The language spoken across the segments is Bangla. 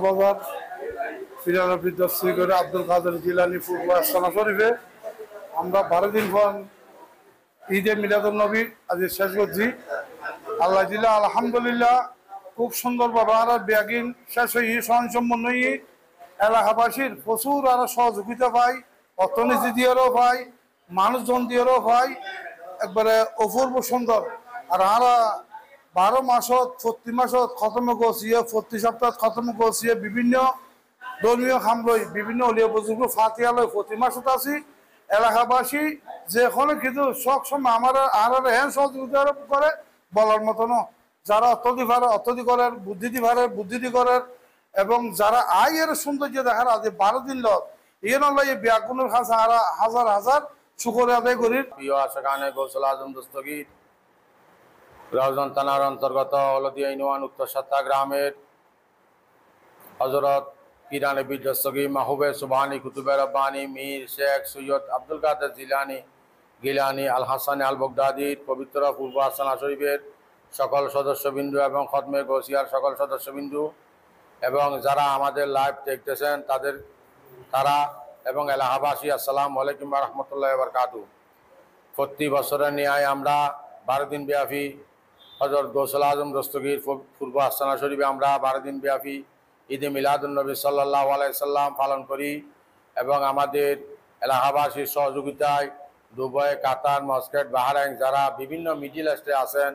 বাজার ফিরানবী দর্শী করে আব্দুল কাদের জিলানী পূর্ব আস্তানা শরীফে আমরা 12 দিন পর ঈদে মিলাদুন্নবী আজ শেষ করছি। আল্লাহ জিলা আলহামদুলিল্লাহ খুব সুন্দরভাবে আর ব্যাগিন শেষ হয়ে স্বয়ংসম্পন্ন এলাকাবাসীর প্রচুর আরো সহযোগিতা পাই, অর্থনীতি দিয়েও পাই, মানুষজন দিয়েও পাই, একবারে অপূর্ব সুন্দর। আর আরা 12 মাসত প্রতি মাসত খতম গছিয়ে, প্রতি সপ্তাহ খতম গছিয়ে বিভিন্ন ধর্মীয় খামলই বিভিন্ন অলিয়া বুজুর্গ ফাতিয়ালয় প্রতি মাসত আছি। এলাকাবাসী যেখানে কিন্তু সব সময় আমার আর হ্যাঁ সহযোগিতা করে বলার মতো ন, যারা অত্যধিক ভারে অত্যধিক করেন, বুদ্ধিদি ভারে বুদ্ধিদি করেন, এবং যারা আয়ের সৌন্দর্য দেখার আজ 12 দিন লোক এই নয় ব্যাগুনের কাছে হাজার হাজার শুকর আদায় করি। প্রিয় আশাকানে গৌসুল আজম দস্তগীর রাউজান থানার অন্তর্গত হলদিয়া ইউনিয়ন উত্তর সাত্তা গ্রামের হজরত কিরানে বীর দস্তগীর মাহবুবে সুবহানী কুতুবে রব্বানী মীর শেখ সৈয়দ আব্দুল কাদের জিলানী গিলানী আল হাসান আল বগদাদির পবিত্র পূর্ব আস্তানা শরীফের সকল সদস্যবিন্দু এবং খতমে গৌসিয়ার সকল সদস্যবিন্দু এবং যারা আমাদের লাইভ দেখতেছেন তারা এবং এলাহাবাসী আসসালামু আলাইকুম ওয়া রাহমাতুল্লাহি ওয়া বারাকাতুহু। প্রতি বছরের ন্যায় আমরা 12 দিন ব্যাপী হযরত গৌসুল আজম দস্তগীর পূর্ব আস্তানা শরীফে আমরা 12 দিন ব্যাপী ঈদে মিলাদুন্নবী সাল্লাল্লাহু আলাইহি সাল্লাম পালন করি এবং আমাদের এলাহাবাসীর সহযোগিতায় দুবাই, কাতার, মস্কেট, বাহরাইন যারা বিভিন্ন মিডিল ইস্টে আছেন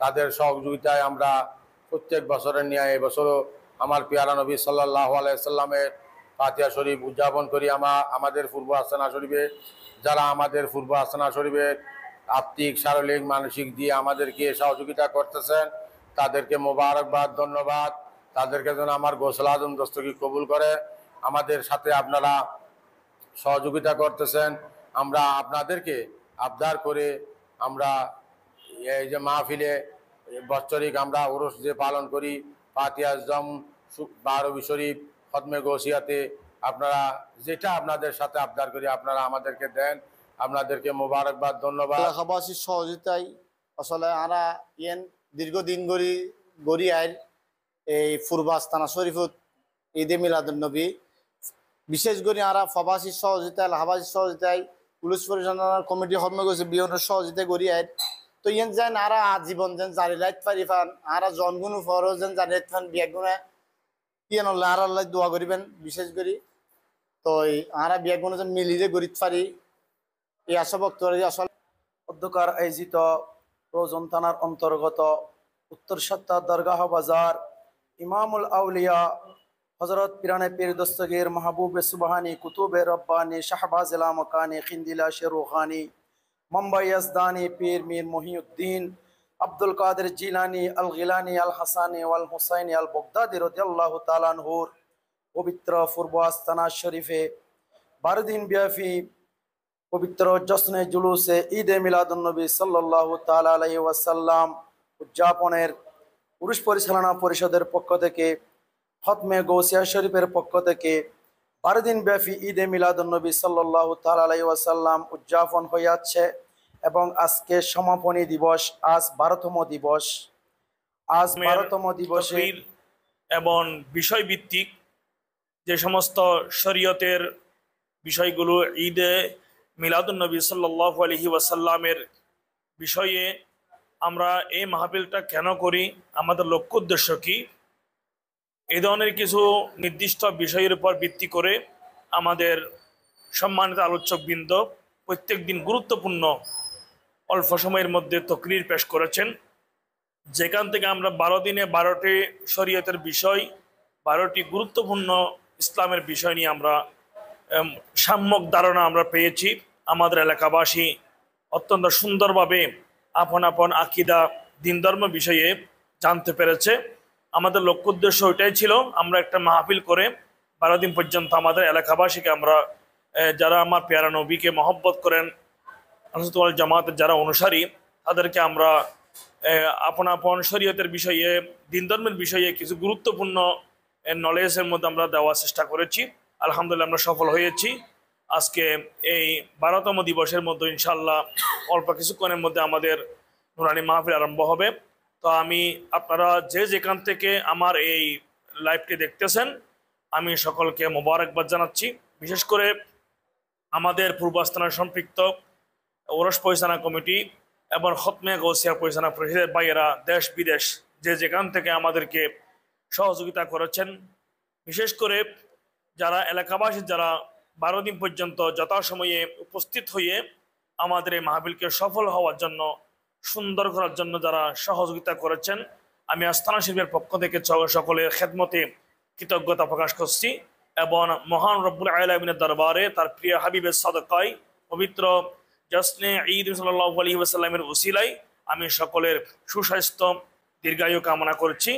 তাদের সহযোগিতায় আমরা প্রত্যেক বছরের ন্যায় এবছরও আমার পিয়ারা নবী সাল্লাল্লাহু আলাইহি সাল্লামের ফাতিহা শরীফ উদযাপন করি। আমাদের পূর্ব আস্তানা শরীফে যারা আমাদের পূর্ব আস্তানা শরীফের আর্থিক, শারীরিক, মানসিক দিয়ে আমাদেরকে সহযোগিতা করতেছেন তাদেরকে মোবারকবাদ, ধন্যবাদ। তাদেরকে যেন আমার গৌসুল আজম দস্তগীর কবুল করে। আমাদের সাথে আপনারা সহযোগিতা করতেছেন, আমরা আপনাদেরকে আবদার করে আমরা এই যে মাহফিলে বৎসরিক আমরা উরুস যে পালন করি ফাতিহা জম 12 শরীফ খতমে গৌসিয়াতে আপনারা যেটা আপনাদের সাথে আবদার করি আপনারা আমাদেরকে দেন, আপনাদেরকে মোবারকবাদ, ধন্যবাদ। এলাকাবাসীর সহযোগিতায় আসলে আমরা দীর্ঘদিন গড়ি আইল এই পূর্ব আস্তানা শরীফত ঈদে মিলাদুন্নবী বিশেষ করে আমরা প্রবাসীর সহযোগিতায় এলাকাবাসীর সহযোগিতায় পুলিশ পরিচালনার কমিটি খতমে গেছে বিয়নের সহযোগিতায় গড়ি আইল। তো যেন আরা আজীবন যেন জারি লাইট পারি ফান আরা জনগুণ ফর যেন জারি লাইট ফান বিয়াগুণে আর আল্লাহ দোয়া করিবেন বিশেষ করে। তো আরা বিয়াগুণ যেন মিলিয়ে গড়িত পারি এই আশা ভক্ত আসলে অধ্যকার আয়োজিত রোজন থানার অন্তর্গত উত্তর সাত্তা দরগাহ বাজার ইমামুল আউলিয়া হজরত পিরানে পীর দস্তগীর মাহবুবে সুবহানী কুতুবে রব্বানী শাহবাজ মকানি খিন্দিলা শেরুখানি মুম্বাই ইয়াজদানি পীর মীর মহিউদ্দিন আব্দুল কাদের জিলানী আল গিলানী আল হাসানি ওয়াল হুসাইনি আল বগদাদি রাদিয়াল্লাহু তাআলা আনহুর পবিত্র পূর্ব আস্তানা শরীফে 12 দিন ব্যাপী পবিত্র জশ্নে জুলুসে ঈদে মিলাদুন্নবী সাল্লাল্লাহু তাআলা আলাইহি ওয়াসাল্লাম উদযাপনের পুরুষ পরিচালনা পরিষদের পক্ষ থেকে খতমে গৌসিয়া শরীফের পক্ষ থেকে 12 দিন ব্যাপী ঈদে মিলাদুন্নবী সাল্লাল্লাহু তাআলা আলাইহি ওয়াসাল্লাম উদযাপন হয়ে যাচ্ছে এবং আজকে সমাপনী দিবস, আজ 12তম দিবস। আজ 12তম দিবসে এবং বিষয়ভিত্তিক যে সমস্ত শরীয়তের বিষয়গুলো ঈদে মিলাদুন্নবী সাল্লাল্লাহু আলাইহি ওয়াসাল্লামের বিষয়ে আমরা এই মাহফিলটা কেন করি, আমাদের লক্ষ্য উদ্দেশ্য কি, এই ধরনের কিছু নির্দিষ্ট বিষয়ের উপর ভিত্তি করে আমাদের সম্মানিত আলোচকবৃন্দ প্রত্যেক দিন গুরুত্বপূর্ণ অল্প সময়ের মধ্যে তকরির পেশ করেছেন, যেখান থেকে আমরা 12 দিনে 12টি শরীয়তের বিষয়, 12টি গুরুত্বপূর্ণ ইসলামের বিষয় নিয়ে আমরা সাম্যক ধারণা আমরা পেয়েছি। আমাদের এলাকাবাসী অত্যন্ত সুন্দরভাবে আপন আপন আকিদা, দিন ধর্ম বিষয়ে জানতে পেরেছে। আমাদের লক্ষ্য উদ্দেশ্য ওইটাই ছিল, আমরা একটা মাহফিল করে 12 দিন পর্যন্ত আমাদের এলাকাবাসীকে আমরা যারা আমার পেয়ারা নবীকে মহব্বত করেন, আনসারুল ওয়াল জামাতের যারা অনুসারী, তাদেরকে আমরা আপন আপন শরীয়তের বিষয়ে, দিন ধর্মের বিষয়ে কিছু গুরুত্বপূর্ণ নলেজের মধ্যে আমরা দেওয়ার চেষ্টা করেছি। আলহামদুলিল্লাহ আমরা সফল হয়েছি। আজকে এই 12তম দিবসের মধ্যে ইনশাআল্লাহ অল্প কিছুক্ষণের মধ্যে আমাদের নুরানি মাহফিল আরম্ভ হবে। তো আমি আপনারা যে যেখান থেকে আমার এই লাইভটি দেখতেছেন আমি সকলকে মোবারকবাদ জানাচ্ছি। বিশেষ করে আমাদের পূর্ব আস্তানা সম্পৃক্ত ওরস পরিচালনা কমিটি এবং খতমে গৌসিয়া পরিচালনা পরিষদের ভাইয়েরা দেশ বিদেশ যে যেখান থেকে আমাদেরকে সহযোগিতা করেছেন, বিশেষ করে যারা এলাকাবাসী যারা 12 দিন পর্যন্ত যথাসময়ে উপস্থিত হয়ে আমাদের এই মাহফিলকে সফল হওয়ার জন্য, সুন্দর করার জন্য যারা সহযোগিতা করেছেন, আমি আস্তানা শরীফের পক্ষ থেকে সকলের খেদমতে কৃতজ্ঞতা প্রকাশ করছি এবং মহান রব্বুল আলামিনের দরবারে তার প্রিয় হাবিবের সাদকায় পবিত্র জশ্নে ঈদ সাল্লাল্লাহু আলাইহি ওয়াসাল্লামের উসিলায় আমি সকলের সুস্বাস্থ্য দীর্ঘায়ু কামনা করছি।